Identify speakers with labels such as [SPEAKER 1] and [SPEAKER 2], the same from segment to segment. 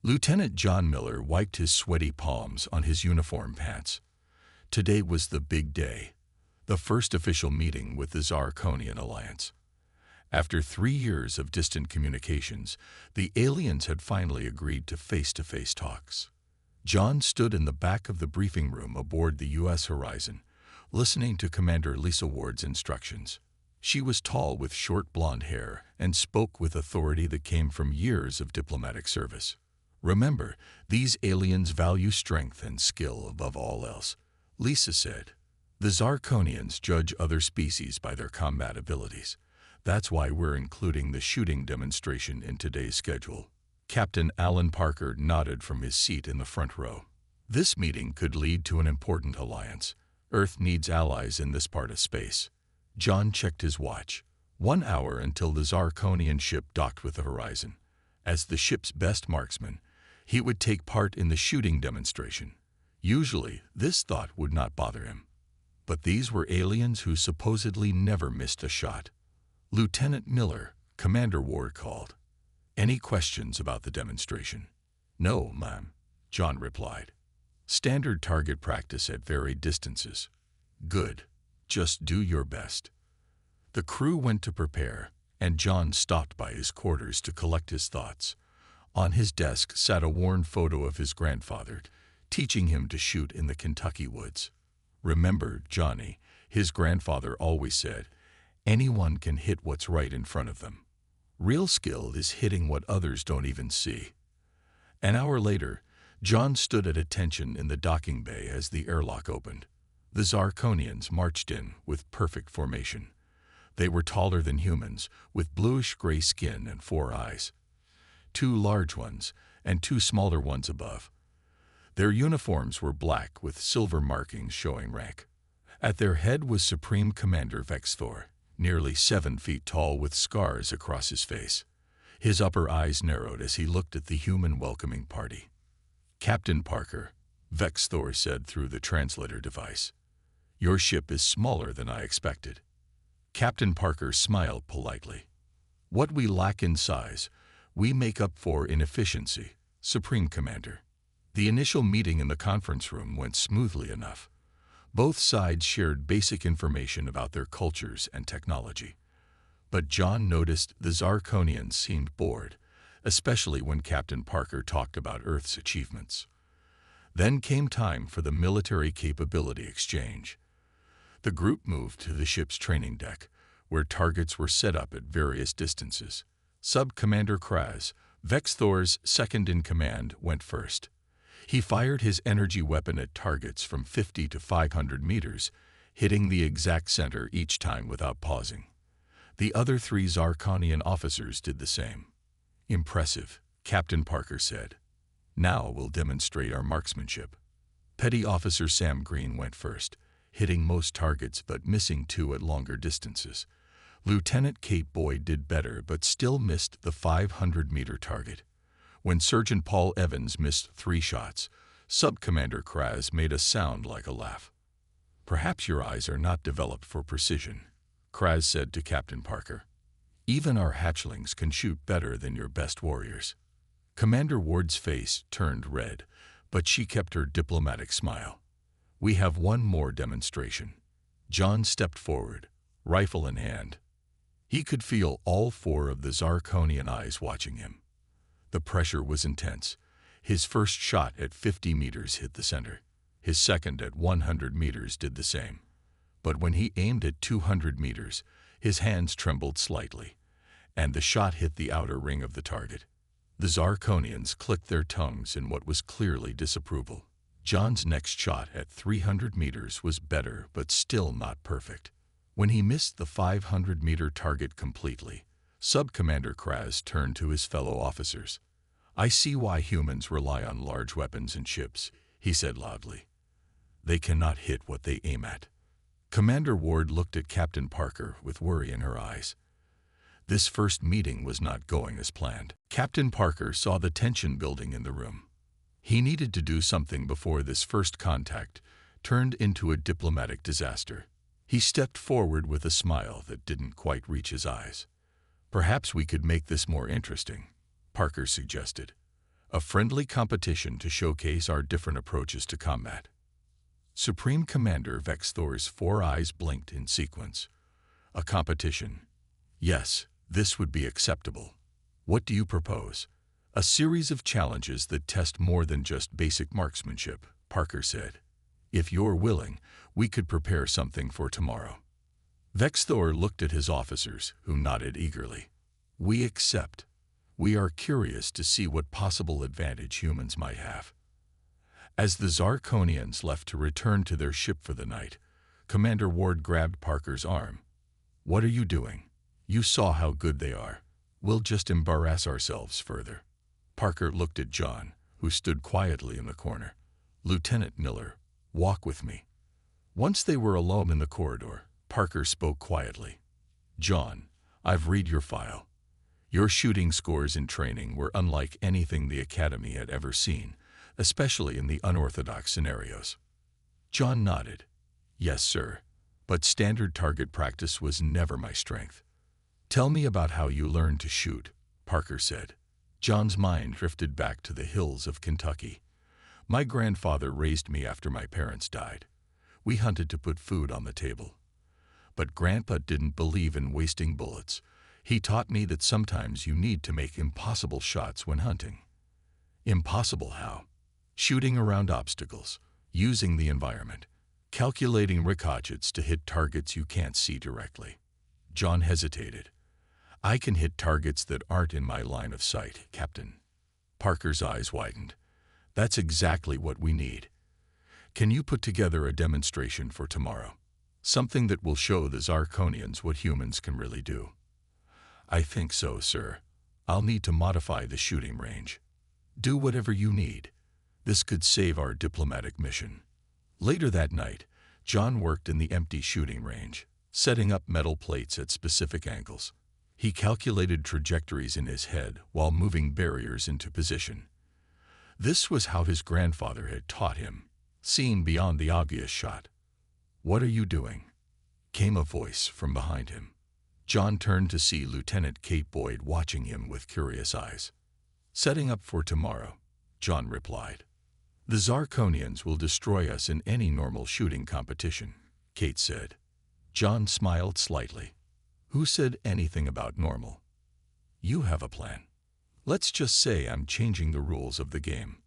[SPEAKER 1] Lieutenant John Miller wiped his sweaty palms on his uniform pants. Today was the big day, the first official meeting with the Zarkonian Alliance. After 3 years of distant communications, the aliens had finally agreed to face-to-face talks. John stood in the back of the briefing room aboard the U.S. Horizon, listening to Commander Lisa Ward's instructions. She was tall with short blonde hair and spoke with authority that came from years of diplomatic service. "Remember, these aliens value strength and skill above all else," Lisa said. "The Zarkonians judge other species by their combat abilities. That's why we're including the shooting demonstration in today's schedule." Captain Alan Parker nodded from his seat in the front row. "This meeting could lead to an important alliance. Earth needs allies in this part of space." John checked his watch. 1 hour until the Zarkonian ship docked with the Horizon. As the ship's best marksman, he would take part in the shooting demonstration. Usually, this thought would not bother him. But these were aliens who supposedly never missed a shot. "Lieutenant Miller," Commander Ward called. "Any questions about the demonstration?" "No, ma'am," John replied. "Standard target practice at varied distances." "Good. Just do your best." The crew went to prepare, and John stopped by his quarters to collect his thoughts. On his desk sat a worn photo of his grandfather, teaching him to shoot in the Kentucky woods. "Remember, Johnny," his grandfather always said, "anyone can hit what's right in front of them. Real skill is hitting what others don't even see." An hour later, John stood at attention in the docking bay as the airlock opened. The Zarkonians marched in with perfect formation. They were taller than humans, with bluish-gray skin and 4 eyes. 2 large ones and 2 smaller ones above. Their uniforms were black with silver markings showing rank. At their head was Supreme Commander Vexthor, nearly 7 feet tall with scars across his face. His upper eyes narrowed as he looked at the human welcoming party. "Captain Parker," Vexthor said through the translator device, "your ship is smaller than I expected." Captain Parker smiled politely. "What we lack in size, we make up for in efficiency, Supreme Commander." The initial meeting in the conference room went smoothly enough. Both sides shared basic information about their cultures and technology. But John noticed the Zarkonians seemed bored, especially when Captain Parker talked about Earth's achievements. Then came time for the military capability exchange. The group moved to the ship's training deck, where targets were set up at various distances. Sub-Commander Kraz, Vexthor's second-in-command, went first. He fired his energy weapon at targets from 50 to 500 meters, hitting the exact center each time without pausing. The other 3 Zarkonian officers did the same. "Impressive," Captain Parker said. "Now we'll demonstrate our marksmanship." Petty Officer Sam Green went first, hitting most targets but missing 2 at longer distances. Lieutenant Kate Boyd did better but still missed the 500-meter target. When Sergeant Paul Evans missed 3 shots, Sub-Commander Kraz made a sound like a laugh. "Perhaps your eyes are not developed for precision," Kraz said to Captain Parker. "Even our hatchlings can shoot better than your best warriors." Commander Ward's face turned red, but she kept her diplomatic smile. "We have one more demonstration." John stepped forward, rifle in hand. He could feel all 4 of the Zarkonian eyes watching him. The pressure was intense. His first shot at 50 meters hit the center. His second at 100 meters did the same. But when he aimed at 200 meters, his hands trembled slightly, and the shot hit the outer ring of the target. The Zarkonians clicked their tongues in what was clearly disapproval. John's next shot at 300 meters was better but still not perfect. When he missed the 500-meter target completely, Sub-Commander Kraz turned to his fellow officers. "I see why humans rely on large weapons and ships," he said loudly. "They cannot hit what they aim at." Commander Ward looked at Captain Parker with worry in her eyes. This first meeting was not going as planned. Captain Parker saw the tension building in the room. He needed to do something before this first contact turned into a diplomatic disaster. He stepped forward with a smile that didn't quite reach his eyes. "Perhaps we could make this more interesting," Parker suggested. a friendly competition to showcase our different approaches to combat. Supreme Commander Vex Thor's 4 eyes blinked in sequence. A competition. Yes, this would be acceptable. What do you propose? A series of challenges that test more than just basic marksmanship, Parker said. If you're willing, we could prepare something for tomorrow. Vex Thor looked at his officers, who nodded eagerly. We accept. We are curious to see what possible advantage humans might have. As the Zarkonians left to return to their ship for the night, Commander Ward grabbed Parker's arm. What are you doing? You saw how good they are. We'll just embarrass ourselves further. Parker looked at John, who stood quietly in the corner. Lieutenant Miller, walk with me. Once they were alone in the corridor, Parker spoke quietly. John, I've read your file. Your shooting scores in training were unlike anything the Academy had ever seen, especially in the unorthodox scenarios. John nodded. Yes, sir, but standard target practice was never my strength. Tell me about how you learned to shoot, Parker said. John's mind drifted back to the hills of Kentucky. My grandfather raised me after my parents died. We hunted to put food on the table. But Grandpa didn't believe in wasting bullets. He taught me that sometimes you need to make impossible shots when hunting. Impossible how? Shooting around obstacles, using the environment, calculating ricochets to hit targets you can't see directly. John hesitated. I can hit targets that aren't in my line of sight, Captain. Parker's eyes widened. That's exactly what we need. Can you put together a demonstration for tomorrow? Something that will show the Zarkonians what humans can really do. I think so, sir. I'll need to modify the shooting range. Do whatever you need. This could save our diplomatic mission. Later that night, John worked in the empty shooting range, setting up metal plates at specific angles. He calculated trajectories in his head while moving barriers into position. This was how his grandfather had taught him, seeing beyond the obvious shot. What are you doing? Came a voice from behind him. John turned to see Lieutenant Kate Boyd watching him with curious eyes. Setting up for tomorrow, John replied. The Zarkonians will destroy us in any normal shooting competition, Kate said. John smiled slightly. Who said anything about normal? You have a plan. Let's just say I'm changing the rules of the game.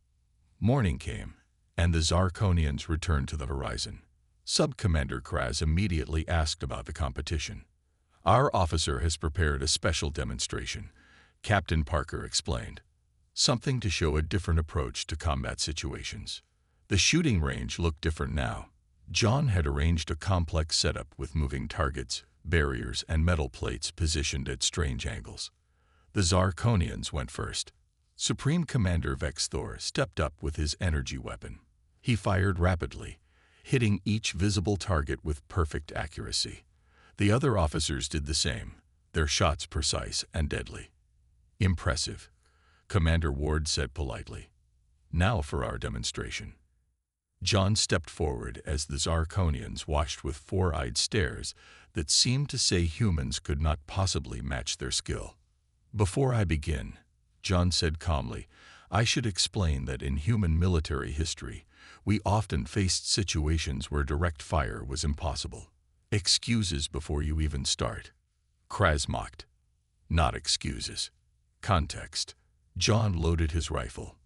[SPEAKER 1] Morning came, and the Zarkonians returned to the horizon. Sub-Commander Kraz immediately asked about the competition. Our officer has prepared a special demonstration, Captain Parker explained. Something to show a different approach to combat situations. The shooting range looked different now. John had arranged a complex setup with moving targets, barriers, and metal plates positioned at strange angles. The Zarkonians went first. Supreme Commander Vex Thor stepped up with his energy weapon. He fired rapidly, hitting each visible target with perfect accuracy. The other officers did the same, their shots precise and deadly. Impressive, Commander Ward said politely. Now for our demonstration. John stepped forward as the Zarkonians watched with four-eyed stares that seemed to say humans could not possibly match their skill. Before I begin, John said calmly, I should explain that in human military history, we often faced situations where direct fire was impossible. Excuses before you even start. Kraz mocked. Not excuses. Context. John loaded his rifle.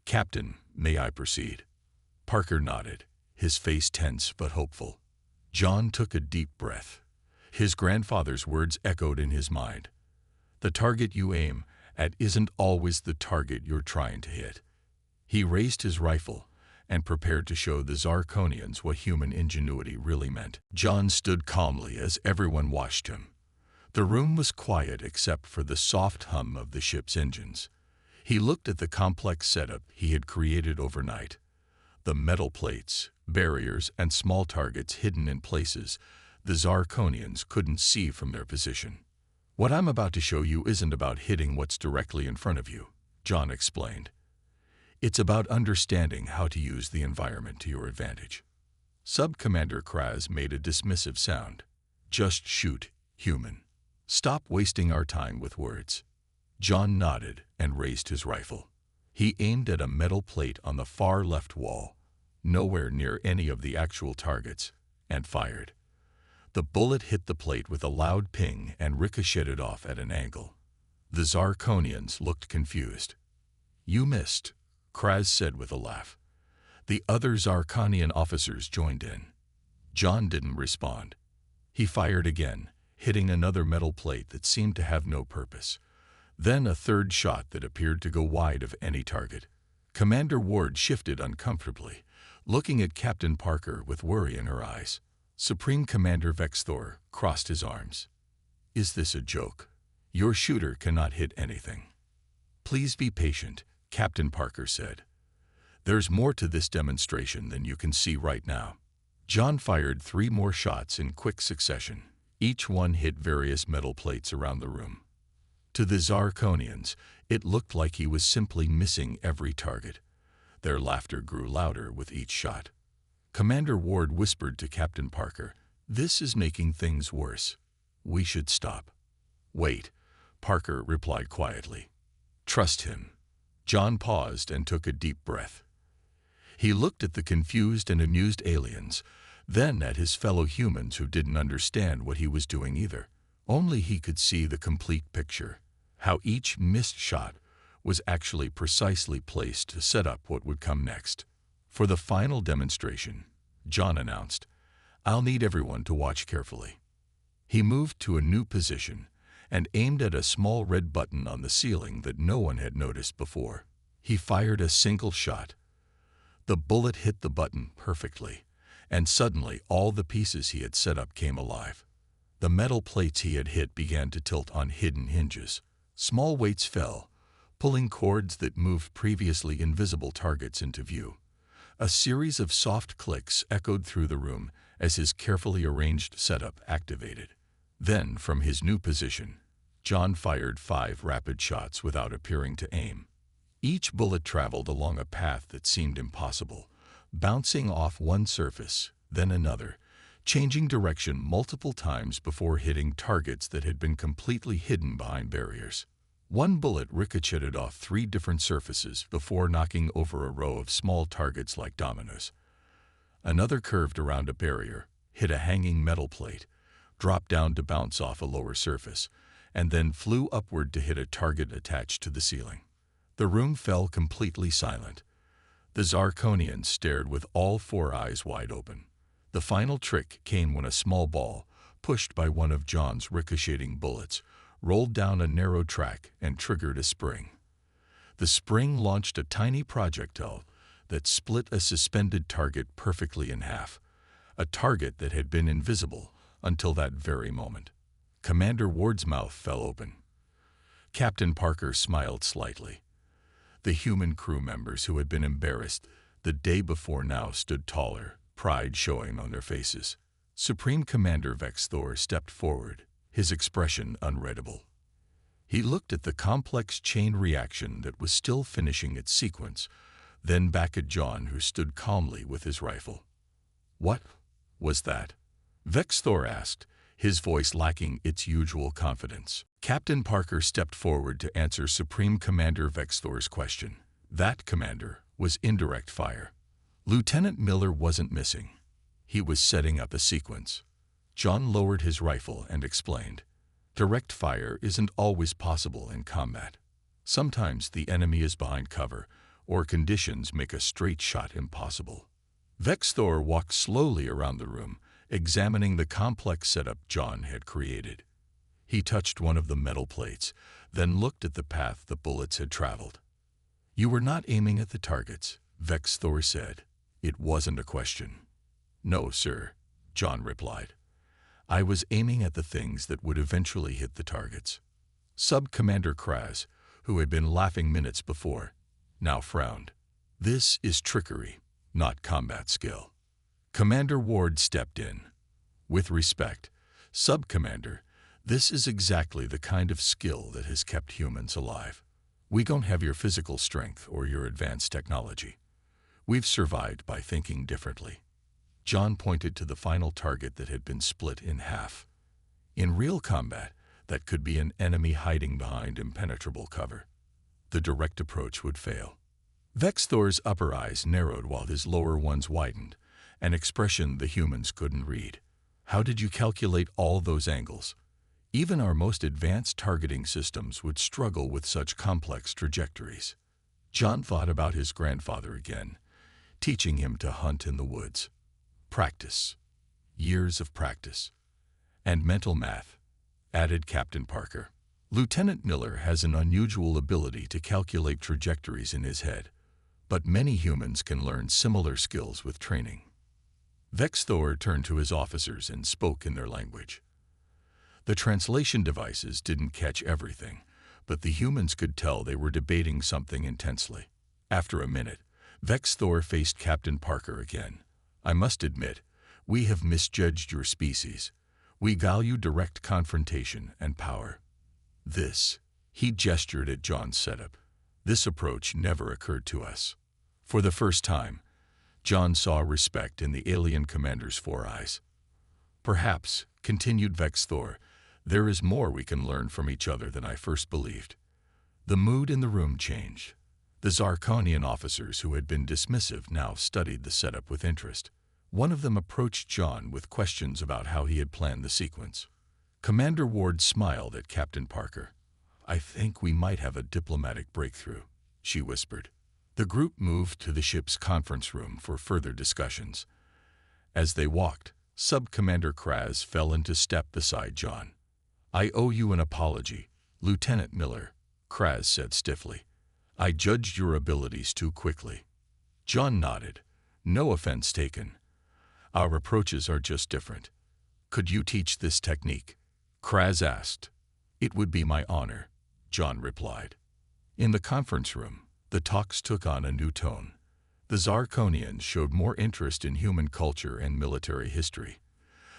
[SPEAKER 1] Captain, may I proceed? Parker nodded, his face tense but hopeful. John took a deep breath. His grandfather's words echoed in his mind. The target you aim at isn't always the target you're trying to hit. He raised his rifle and prepared to show the Zarkonians what human ingenuity really meant. John stood calmly as everyone watched him. The room was quiet except for the soft hum of the ship's engines. He looked at the complex setup he had created overnight. The metal plates, barriers, and small targets hidden in places the Zarkonians couldn't see from their position. What I'm about to show you isn't about hitting what's directly in front of you, John explained. It's about understanding how to use the environment to your advantage. Sub-Commander Kraz made a dismissive sound. Just shoot, human. Stop wasting our time with words. John nodded and raised his rifle. He aimed at a metal plate on the far left wall, nowhere near any of the actual targets, and fired. The bullet hit the plate with a loud ping and ricocheted off at an angle. The Zarkonians looked confused. "You missed," Kraz said with a laugh. The other Zarkonian officers joined in. John didn't respond. He fired again, hitting another metal plate that seemed to have no purpose. Then a third shot that appeared to go wide of any target. Commander Ward shifted uncomfortably, looking at Captain Parker with worry in her eyes. Supreme Commander Vexthor crossed his arms. "Is this a joke? Your shooter cannot hit anything." "Please be patient," Captain Parker said. "There's more to this demonstration than you can see right now." John fired 3 more shots in quick succession. Each one hit various metal plates around the room. To the Zarkonians, it looked like he was simply missing every target. Their laughter grew louder with each shot. Commander Ward whispered to Captain Parker, "This is making things worse. We should stop." "Wait," Parker replied quietly. "Trust him." John paused and took a deep breath. He looked at the confused and amused aliens, then at his fellow humans who didn't understand what he was doing either. Only he could see the complete picture, how each missed shot was actually precisely placed to set up what would come next. For the final demonstration, John announced, "I'll need everyone to watch carefully." He moved to a new position and aimed at a small red button on the ceiling that no one had noticed before. He fired a single shot. The bullet hit the button perfectly, and suddenly all the pieces he had set up came alive. The metal plates he had hit began to tilt on hidden hinges. Small weights fell, pulling cords that moved previously invisible targets into view. A series of soft clicks echoed through the room as his carefully arranged setup activated. Then, from his new position, John fired 5 rapid shots without appearing to aim. Each bullet traveled along a path that seemed impossible, bouncing off one surface, then another, changing direction multiple times before hitting targets that had been completely hidden behind barriers. One bullet ricocheted off 3 different surfaces before knocking over a row of small targets like dominoes. Another curved around a barrier, hit a hanging metal plate, dropped down to bounce off a lower surface, and then flew upward to hit a target attached to the ceiling. The room fell completely silent. The Zarkonians stared with all 4 eyes wide open. The final trick came when a small ball, pushed by one of John's ricocheting bullets, rolled down a narrow track and triggered a spring. The spring launched a tiny projectile that split a suspended target perfectly in half, a target that had been invisible until that very moment. Commander Ward's mouth fell open. Captain Parker smiled slightly. The human crew members who had been embarrassed the day before now stood taller, pride showing on their faces. Supreme Commander Vexthor stepped forward, his expression unreadable. He looked at the complex chain reaction that was still finishing its sequence, then back at John, who stood calmly with his rifle. "What was that?" Vexthor asked, his voice lacking its usual confidence. Captain Parker stepped forward to answer Supreme Commander Vexthor's question. "That, Commander, was indirect fire." Lieutenant Miller wasn't missing. He was setting up a sequence. John lowered his rifle and explained, "Direct fire isn't always possible in combat. Sometimes the enemy is behind cover, or conditions make a straight shot impossible." Vexthor walked slowly around the room, examining the complex setup John had created. He touched one of the metal plates, then looked at the path the bullets had traveled. "You were not aiming at the targets," Vexthor said. "It wasn't a question." "No, sir," John replied. "I was aiming at the things that would eventually hit the targets." Sub-Commander Kraz, who had been laughing minutes before, now frowned. "This is trickery, not combat skill." Commander Ward stepped in. "With respect, Sub-Commander, this is exactly the kind of skill that has kept humans alive. We don't have your physical strength or your advanced technology. We've survived by thinking differently." John pointed to the final target that had been split in half. "In real combat, that could be an enemy hiding behind impenetrable cover. The direct approach would fail. Vexthor's upper eyes narrowed while his lower ones widened, an expression the humans couldn't read. How did you calculate all those angles? Even our most advanced targeting systems would struggle with such complex trajectories. John thought about his grandfather again, teaching him to hunt in the woods. Practice. Years of practice. And mental math, added Captain Parker. Lieutenant Miller has an unusual ability to calculate trajectories in his head, but many humans can learn similar skills with training. Vexthor turned to his officers and spoke in their language. The translation devices didn't catch everything, but the humans could tell they were debating something intensely. After a minute, Vexthor faced Captain Parker again. I must admit, we have misjudged your species. We value direct confrontation and power. He gestured at John's setup. This approach never occurred to us. For the first time, John saw respect in the alien commander's four eyes. Perhaps, continued Vexthor, there is more we can learn from each other than I first believed. The mood in the room changed. The Zarkonian officers who had been dismissive now studied the setup with interest. One of them approached John with questions about how he had planned the sequence. Commander Ward smiled at Captain Parker. I think we might have a diplomatic breakthrough, she whispered. The group moved to the ship's conference room for further discussions. As they walked, Sub-Commander Kraz fell into step beside John. I owe you an apology, Lieutenant Miller, Kraz said stiffly. I judged your abilities too quickly. John nodded. No offense taken. Our approaches are just different. Could you teach this technique? Kraz asked. It would be my honor, John replied. In the conference room, the talks took on a new tone. The Zarkonians showed more interest in human culture and military history.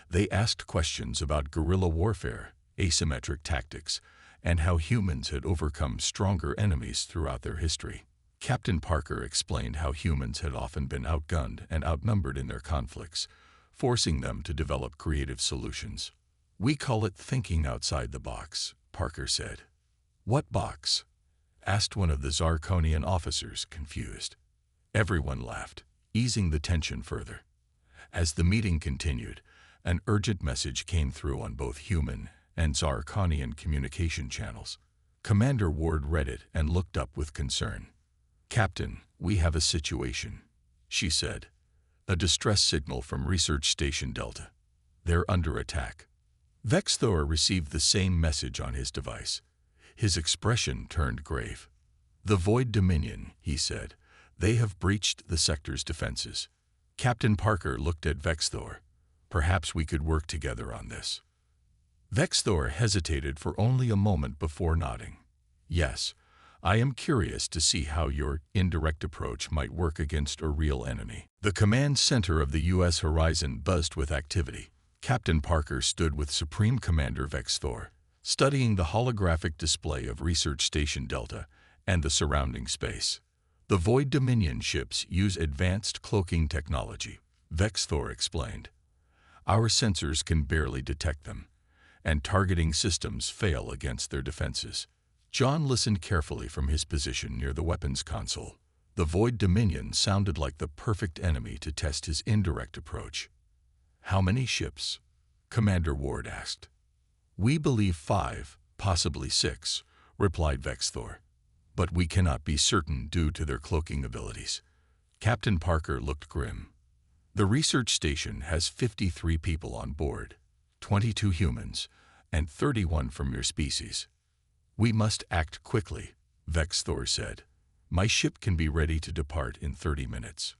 [SPEAKER 1] They asked questions about guerrilla warfare, asymmetric tactics, and how humans had overcome stronger enemies throughout their history. Captain Parker explained how humans had often been outgunned and outnumbered in their conflicts, forcing them to develop creative solutions. We call it thinking outside the box, Parker said. What box? Asked one of the Zarkonian officers, confused. Everyone laughed, easing the tension further. As the meeting continued, an urgent message came through on both human and Zarkonian communication channels. Commander Ward read it and looked up with concern. Captain, we have a situation, she said. A distress signal from Research Station Delta. They're under attack. Vexthor received the same message on his device. His expression turned grave. The Void Dominion, he said. They have breached the sector's defenses. Captain Parker looked at Vexthor. Perhaps we could work together on this. Vexthor hesitated for only a moment before nodding. Yes, I am curious to see how your indirect approach might work against a real enemy. The command center of the U.S. horizon buzzed with activity. Captain Parker stood with Supreme Commander Vexthor, studying the holographic display of Research Station Delta and the surrounding space. The Void Dominion ships use advanced cloaking technology, Vexthor explained. Our sensors can barely detect them, and targeting systems fail against their defenses. John listened carefully from his position near the weapons console. The Void Dominion sounded like the perfect enemy to test his indirect approach. How many ships? Commander Ward asked. We believe 5, possibly 6, replied Vexthor. But we cannot be certain due to their cloaking abilities. Captain Parker looked grim. The research station has 53 people on board, 22 humans, and 31 from your species. We must act quickly, Vexthor said. My ship can be ready to depart in 30 minutes.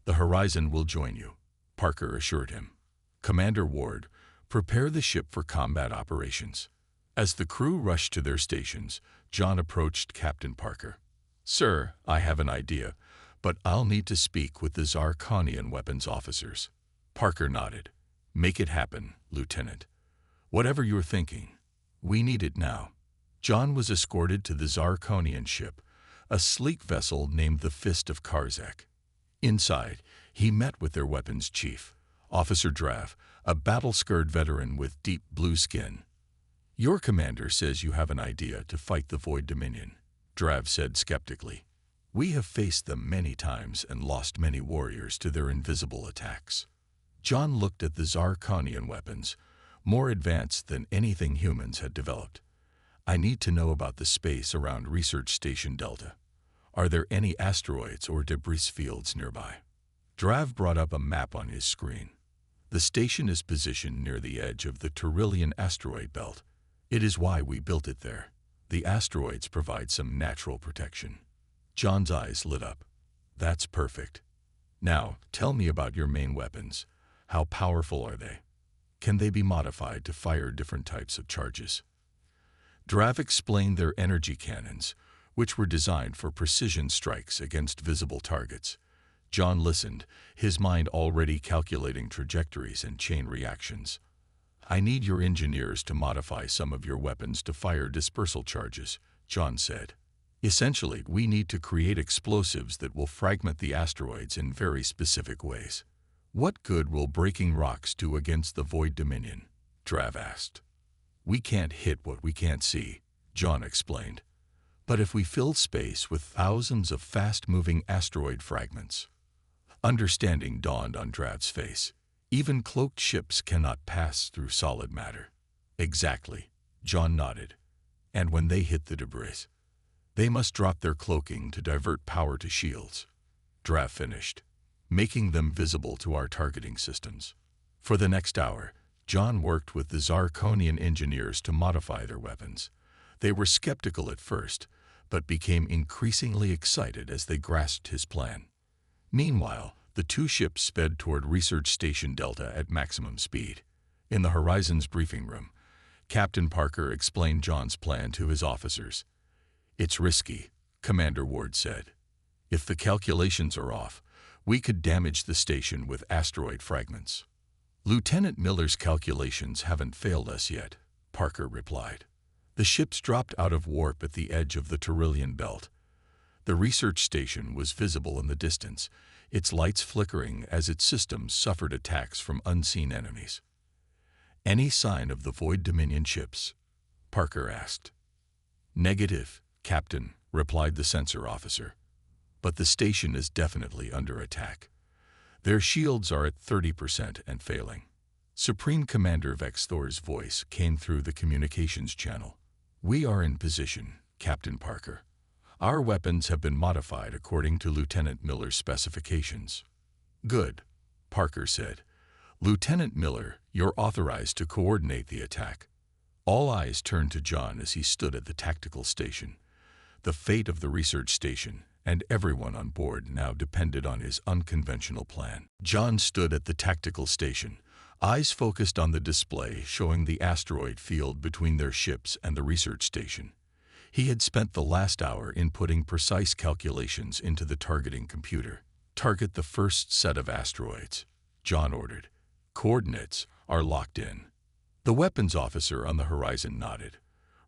[SPEAKER 1] The Horizon will join you, Parker assured him. Commander Ward, prepare the ship for combat operations. As the crew rushed to their stations, John approached Captain Parker. Sir, I have an idea, but I'll need to speak with the Zarkonian weapons officers. Parker nodded. Make it happen, Lieutenant. Whatever you're thinking, we need it now. John was escorted to the Zarkonian ship, a sleek vessel named the Fist of Karzak. Inside, he met with their weapons chief, Officer Drav, a battle-scarred veteran with deep blue skin. Your commander says you have an idea to fight the Void Dominion, Drav said skeptically. We have faced them many times and lost many warriors to their invisible attacks. John looked at the Zarkonian weapons, more advanced than anything humans had developed. I need to know about the space around Research Station Delta. Are there any asteroids or debris fields nearby? Drav brought up a map on his screen. The station is positioned near the edge of the Turilian asteroid belt. It is why we built it there. The asteroids provide some natural protection. John's eyes lit up. That's perfect. Now, tell me about your main weapons. How powerful are they? Can they be modified to fire different types of charges? Drav explained their energy cannons, which were designed for precision strikes against visible targets. John listened, his mind already calculating trajectories and chain reactions. I need your engineers to modify some of your weapons to fire dispersal charges, John said. Essentially, we need to create explosives that will fragment the asteroids in very specific ways. What good will breaking rocks do against the Void Dominion? Drav asked. We can't hit what we can't see, John explained. But if we fill space with thousands of fast-moving asteroid fragments. Understanding dawned on Drav's face. Even cloaked ships cannot pass through solid matter. Exactly, John nodded. And when they hit the debris, they must drop their cloaking to divert power to shields. Drav finished, making them visible to our targeting systems. For the next hour, John worked with the Zarkonian engineers to modify their weapons. They were skeptical at first, but became increasingly excited as they grasped his plan. Meanwhile, the two ships sped toward Research Station Delta at maximum speed. In the Horizon's briefing room, Captain Parker explained John's plan to his officers. It's risky, Commander Ward said. If the calculations are off, we could damage the station with asteroid fragments. Lieutenant Miller's calculations haven't failed us yet, Parker replied. The ships dropped out of warp at the edge of the Turilian belt. The research station was visible in the distance, its lights flickering as its systems suffered attacks from unseen enemies. Any sign of the Void Dominion ships? Parker asked. Negative, Captain, replied the sensor officer. But the station is definitely under attack. Their shields are at 30% and failing. Supreme Commander Vex Thor's voice came through the communications channel. We are in position, Captain Parker. Our weapons have been modified according to Lieutenant Miller's specifications. Good, Parker said. Lieutenant Miller, you're authorized to coordinate the attack. All eyes turned to John as he stood at the tactical station. The fate of the research station and everyone on board now depended on his unconventional plan. John stood at the tactical station, eyes focused on the display showing the asteroid field between their ships and the research station. He had spent the last hour inputting precise calculations into the targeting computer. Target the first set of asteroids, John ordered. Coordinates are locked in. The weapons officer on the horizon nodded.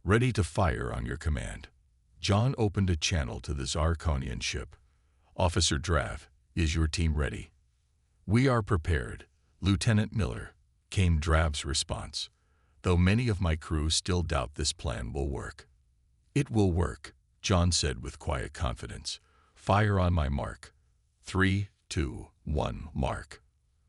[SPEAKER 1] Ready to fire on your command. John opened a channel to the Zarkonian ship. Officer Drav, is your team ready? We are prepared, Lieutenant Miller, came Drav's response, though many of my crew still doubt this plan will work. It will work, John said with quiet confidence. Fire on my mark. 3, 2, 1, mark.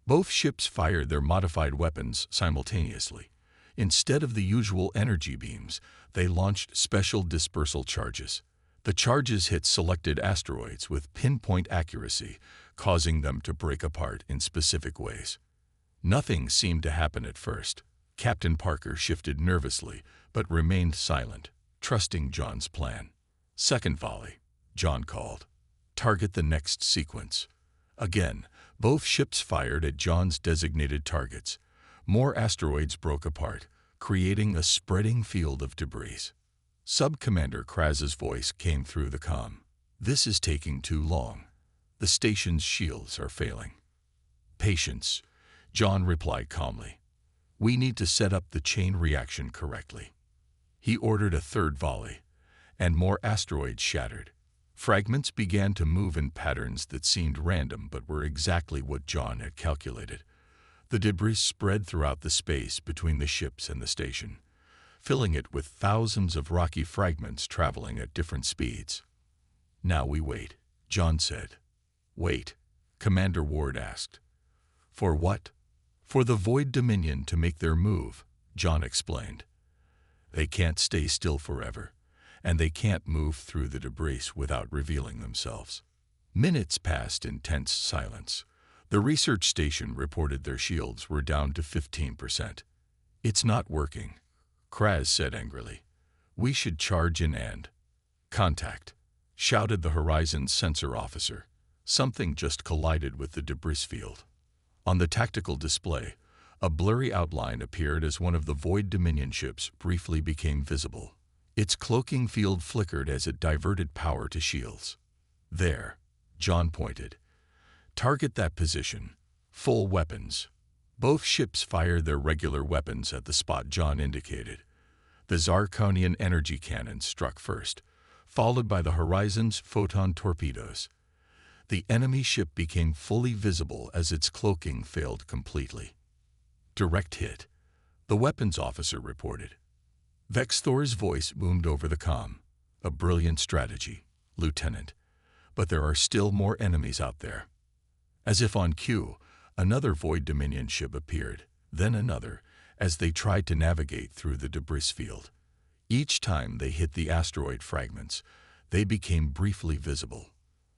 [SPEAKER 1] Both ships fired their modified weapons simultaneously. Instead of the usual energy beams, they launched special dispersal charges. The charges hit selected asteroids with pinpoint accuracy, causing them to break apart in specific ways. Nothing seemed to happen at first. Captain Parker shifted nervously, but remained silent, trusting John's plan. Second volley, John called. Target the next sequence. Again, both ships fired at John's designated targets. More asteroids broke apart, creating a spreading field of debris. Sub-Commander Kraz's voice came through the comm. This is taking too long. The station's shields are failing. Patience, John replied calmly. We need to set up the chain reaction correctly. He ordered a third volley, and more asteroids shattered. Fragments began to move in patterns that seemed random but were exactly what John had calculated. The debris spread throughout the space between the ships and the station, filling it with thousands of rocky fragments traveling at different speeds. Now we wait, John said. Wait, Commander Ward asked. For what? For the Void Dominion to make their move, John explained. They can't stay still forever, and they can't move through the debris without revealing themselves. Minutes passed in tense silence. The research station reported their shields were down to 15%. It's not working, Kraz said angrily. We should charge in and contact, shouted the Horizon's sensor officer. Something just collided with the debris field. On the tactical display, a blurry outline appeared as one of the Void Dominion ships briefly became visible. Its cloaking field flickered as it diverted power to shields. There, John pointed. Target that position. Full weapons. Both ships fired their regular weapons at the spot John indicated. The Zarkonian energy cannons struck first, followed by the Horizon's photon torpedoes. The enemy ship became fully visible as its cloaking failed completely. Direct hit, the weapons officer reported. Vexthor's voice boomed over the comm. A brilliant strategy, Lieutenant. But there are still more enemies out there. As if on cue, another Void Dominion ship appeared, then another, as they tried to navigate through the debris field. Each time they hit the asteroid fragments, they became briefly visible.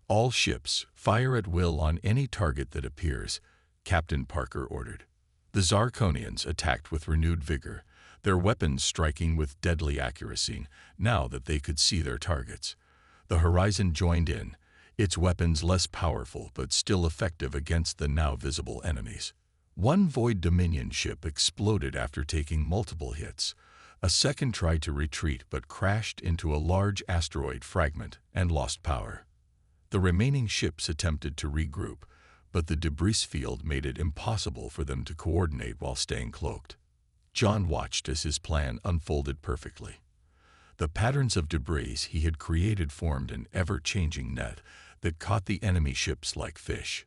[SPEAKER 1] All ships fire at will on any target that appears, Captain Parker ordered. The Zarkonians attacked with renewed vigor, their weapons striking with deadly accuracy now that they could see their targets. The Horizon joined in, its weapons less powerful but still effective against the now visible enemies. One Void Dominion ship exploded after taking multiple hits. A second tried to retreat but crashed into a large asteroid fragment and lost power. The remaining ships attempted to regroup, but the debris field made it impossible for them to coordinate while staying cloaked. John watched as his plan unfolded perfectly. The patterns of debris he had created formed an ever-changing net that caught the enemy ships like fish.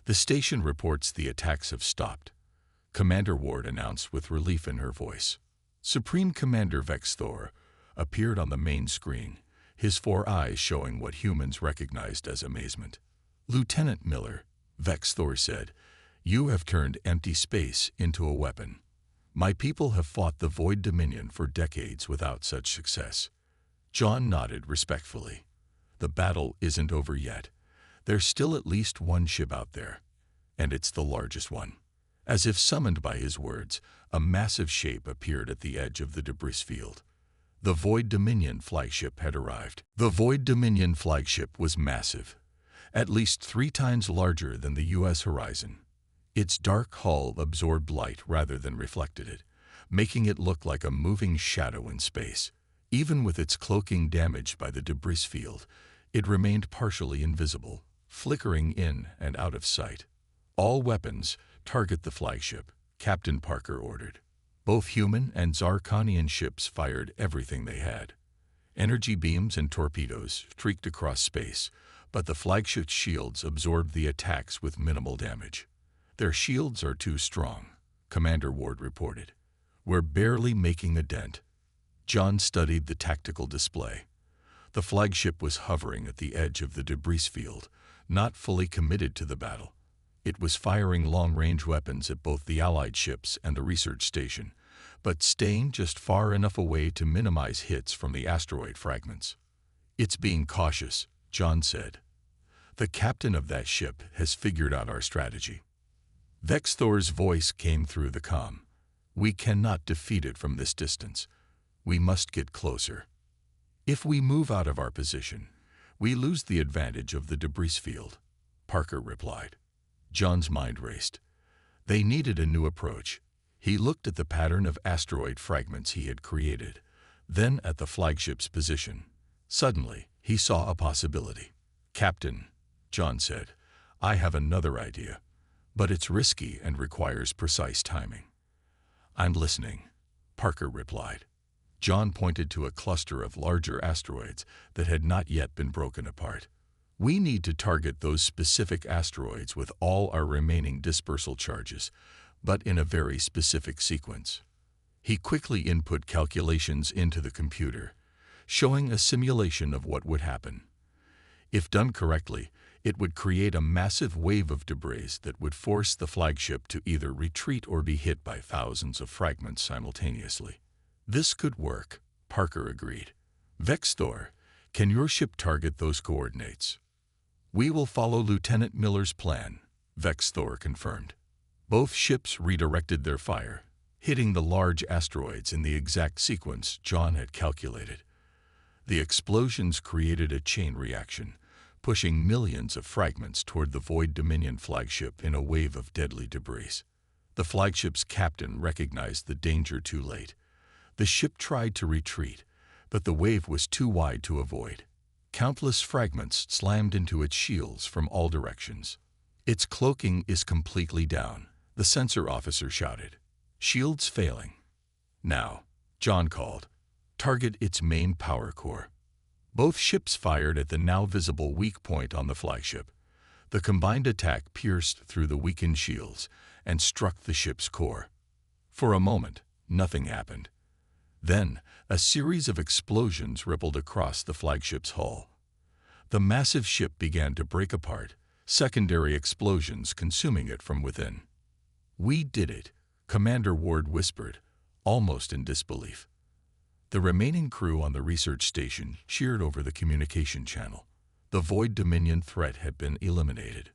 [SPEAKER 1] The station reports the attacks have stopped, Commander Ward announced with relief in her voice. Supreme Commander Vexthor appeared on the main screen, his 4 eyes showing what humans recognized as amazement. Lieutenant Miller, Vexthor said, you have turned empty space into a weapon. My people have fought the Void Dominion for decades without such success. John nodded respectfully. The battle isn't over yet. There's still at least one ship out there, and it's the largest one. As if summoned by his words, a massive shape appeared at the edge of the debris field. The Void Dominion flagship had arrived. The Void Dominion flagship was massive, at least 3 times larger than the U.S. Horizon. Its dark hull absorbed light rather than reflected it, making it look like a moving shadow in space. Even with its cloaking damaged by the debris field, it remained partially invisible, flickering in and out of sight. All weapons target the flagship, Captain Parker ordered. Both human and Zarkonian ships fired everything they had. Energy beams and torpedoes streaked across space, but the flagship's shields absorbed the attacks with minimal damage. Their shields are too strong, Commander Ward reported. We're barely making a dent. John studied the tactical display. The flagship was hovering at the edge of the debris field, not fully committed to the battle. It was firing long-range weapons at both the Allied ships and the research station, but staying just far enough away to minimize hits from the asteroid fragments. It's being cautious, John said. The captain of that ship has figured out our strategy. Vexthor's voice came through the comm. We cannot defeat it from this distance. We must get closer. If we move out of our position, we lose the advantage of the debris field, Parker replied. John's mind raced. They needed a new approach. He looked at the pattern of asteroid fragments he had created, then at the flagship's position. Suddenly, he saw a possibility. Captain, John said, I have another idea, but it's risky and requires precise timing. I'm listening, Parker replied. John pointed to a cluster of larger asteroids that had not yet been broken apart. We need to target those specific asteroids with all our remaining dispersal charges, but in a very specific sequence. He quickly input calculations into the computer, showing a simulation of what would happen. If done correctly, it would create a massive wave of debris that would force the flagship to either retreat or be hit by thousands of fragments simultaneously. This could work, Parker agreed. Vexthor, can your ship target those coordinates? We will follow Lieutenant Miller's plan, Vexthor confirmed. Both ships redirected their fire, hitting the large asteroids in the exact sequence John had calculated. The explosions created a chain reaction, pushing millions of fragments toward the Void Dominion flagship in a wave of deadly debris. The flagship's captain recognized the danger too late. The ship tried to retreat, but the wave was too wide to avoid. Countless fragments slammed into its shields from all directions. Its cloaking is completely down, the sensor officer shouted. Shields failing. Now, John called. Target its main power core. Both ships fired at the now visible weak point on the flagship. The combined attack pierced through the weakened shields and struck the ship's core. For a moment, nothing happened. Then, a series of explosions rippled across the flagship's hull. The massive ship began to break apart, secondary explosions consuming it from within. We did it, Commander Ward whispered, almost in disbelief. The remaining crew on the research station cheered over the communication channel. The Void Dominion threat had been eliminated.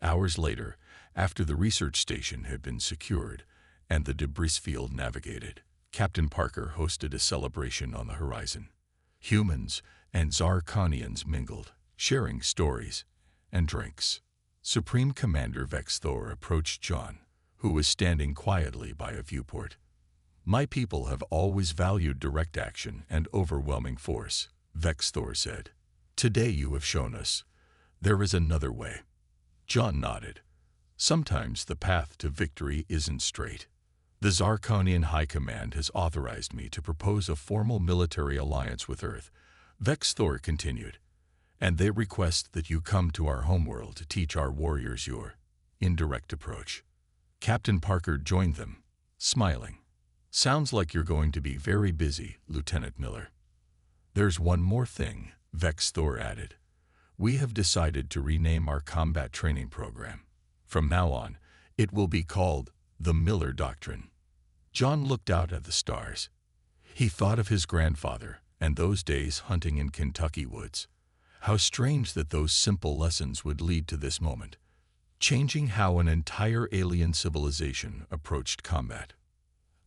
[SPEAKER 1] Hours later, after the research station had been secured and the debris field navigated, Captain Parker hosted a celebration on the horizon. Humans and Zarkonians mingled, sharing stories and drinks. Supreme Commander Vexthor approached John, who was standing quietly by a viewport. My people have always valued direct action and overwhelming force, Vexthor said. Today you have shown us there is another way. John nodded. Sometimes the path to victory isn't straight. The Zarkonian High Command has authorized me to propose a formal military alliance with Earth, Vexthor continued, and they request that you come to our homeworld to teach our warriors your indirect approach. Captain Parker joined them, smiling. Sounds like you're going to be very busy, Lieutenant Miller. There's one more thing, Vexthor added. We have decided to rename our combat training program. From now on, it will be called the Miller Doctrine. John looked out at the stars. He thought of his grandfather and those days hunting in Kentucky woods. How strange that those simple lessons would lead to this moment, changing how an entire alien civilization approached combat.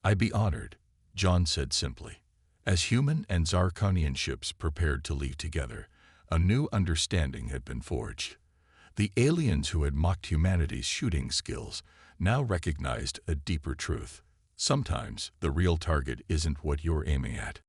[SPEAKER 1] I'd be honored, John said simply. As human and Zarkonian ships prepared to leave together, a new understanding had been forged. The aliens who had mocked humanity's shooting skills now recognized a deeper truth. Sometimes the real target isn't what you're aiming at.